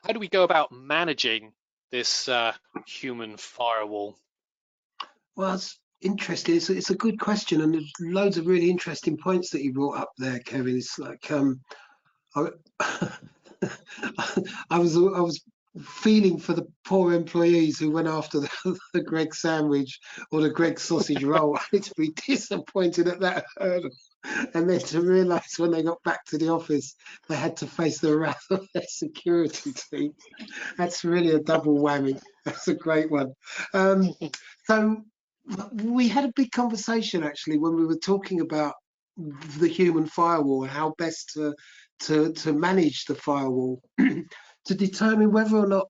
How do we go about managing this human firewall? Well, it's interesting. It's a good question, and there's loads of really interesting points that you brought up there, Kevin. It's like I, I was feeling for the poor employees who went after the Greg sandwich or the Greg sausage roll. I need to be disappointed at that hurdle. And then to realise when they got back to the office, they had to face the wrath of their security team. That's really a double whammy. That's a great one. So we had a big conversation actually when we were talking about the human firewall and how best to manage the firewall to determine whether or not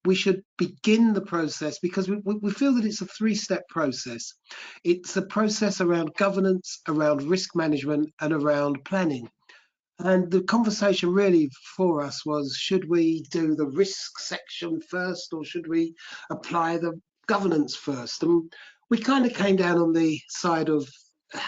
we should begin the process, because we feel that it's a three-step process. It's a process around governance, around risk management, and around planning. And the conversation really for us was, should we do the risk section first or should we apply the governance first? And we kind of came down on the side of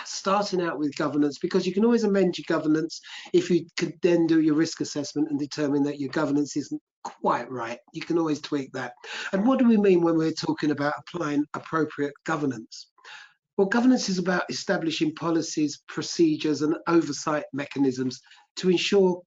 starting out with governance, because you can always amend your governance if you could then do your risk assessment and determine that your governance isn't quite right. You can always tweak that. And what do we mean when we're talking about applying appropriate governance? Well, governance is about establishing policies, procedures, and oversight mechanisms to ensure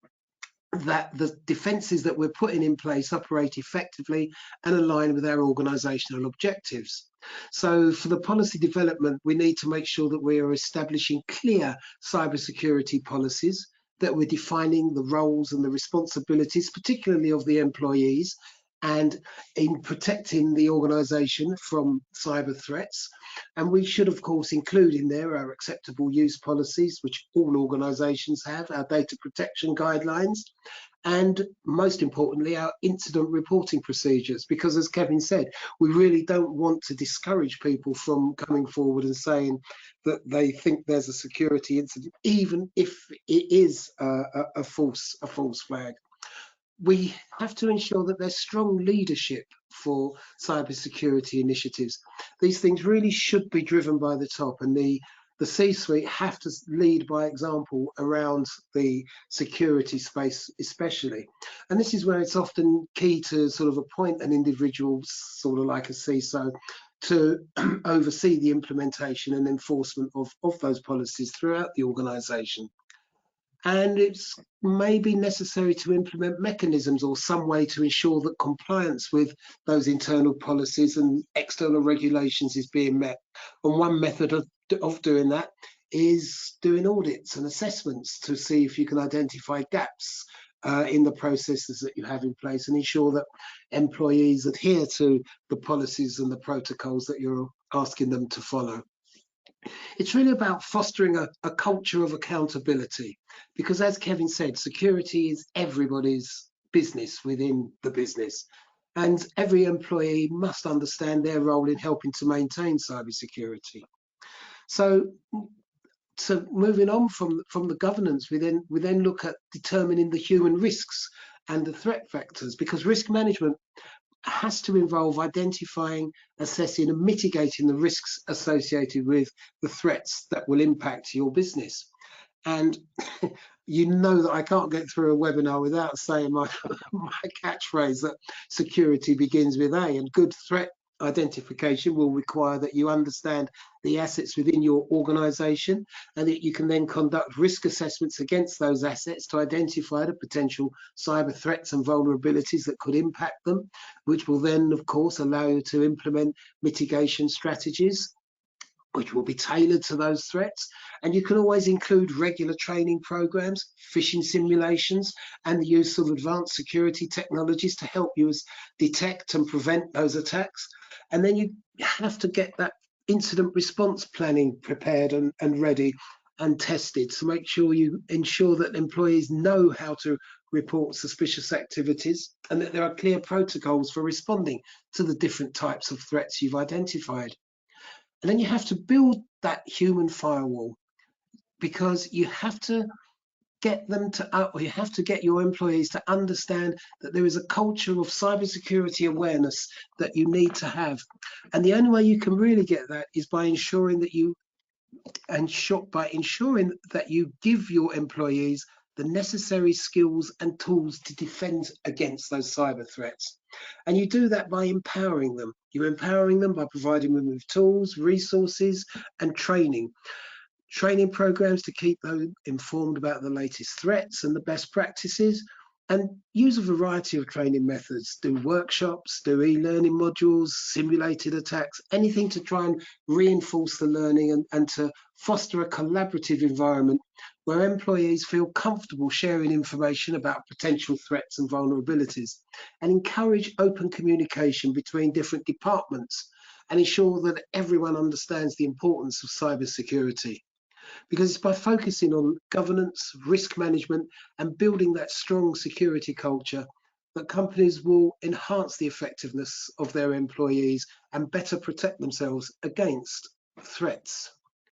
that the defences that we're putting in place operate effectively and align with our organisational objectives. So for the policy development, we need to make sure that we are establishing clear cybersecurity policies, that we're defining the roles and the responsibilities, particularly of the employees, and in protecting the organisation from cyber threats. And we should, of course, include in there our acceptable use policies, which all organisations have, our data protection guidelines, and most importantly, our incident reporting procedures, because as Kevin said, we really don't want to discourage people from coming forward and saying that they think there's a security incident, even if it is a false flag. We have to ensure that there's strong leadership for cybersecurity initiatives. These things really should be driven by the top, and the C-suite have to lead by example around the security space especially. And this is where it's often key to sort of appoint an individual, sort of like a CISO, to oversee the implementation and enforcement of those policies throughout the organisation. And it's maybe necessary to implement mechanisms or some way to ensure that compliance with those internal policies and external regulations is being met. And one method of doing that is doing audits and assessments to see if you can identify gaps in the processes that you have in place and ensure that employees adhere to the policies and the protocols that you're asking them to follow. It's really about fostering a culture of accountability, because as Kevin said, security is everybody's business within the business, and every employee must understand their role in helping to maintain cybersecurity. So moving on from the governance, we then look at determining the human risks and the threat factors, because risk management has to involve identifying, assessing, and mitigating the risks associated with the threats that will impact your business. And you know that I can't get through a webinar without saying my catchphrase that security begins with A, and good threat identification will require that you understand the assets within your organization and that you can then conduct risk assessments against those assets to identify the potential cyber threats and vulnerabilities that could impact them, which will then, of course, allow you to implement mitigation strategies which will be tailored to those threats. And you can always include regular training programs, phishing simulations, and the use of advanced security technologies to help you detect and prevent those attacks. And then you have to get that incident response planning prepared and ready and tested to make sure you ensure that employees know how to report suspicious activities and that there are clear protocols for responding to the different types of threats you've identified. And then you have to build that human firewall, because you have to get them to, or you have to get your employees to understand that there is a culture of cybersecurity awareness that you need to have. And the only way you can really get that is by ensuring that you give your employees the necessary skills and tools to defend against those cyber threats. And you do that by empowering them. You're empowering them by providing them with tools, resources, and training programs to keep them informed about the latest threats and the best practices, and use a variety of training methods. Do workshops, do e-learning modules, simulated attacks, anything to try and reinforce the learning and to foster a collaborative environment where employees feel comfortable sharing information about potential threats and vulnerabilities, and encourage open communication between different departments and ensure that everyone understands the importance of cybersecurity, because it's by focusing on governance, risk management, and building that strong security culture that companies will enhance the effectiveness of their employees and better protect themselves against threats.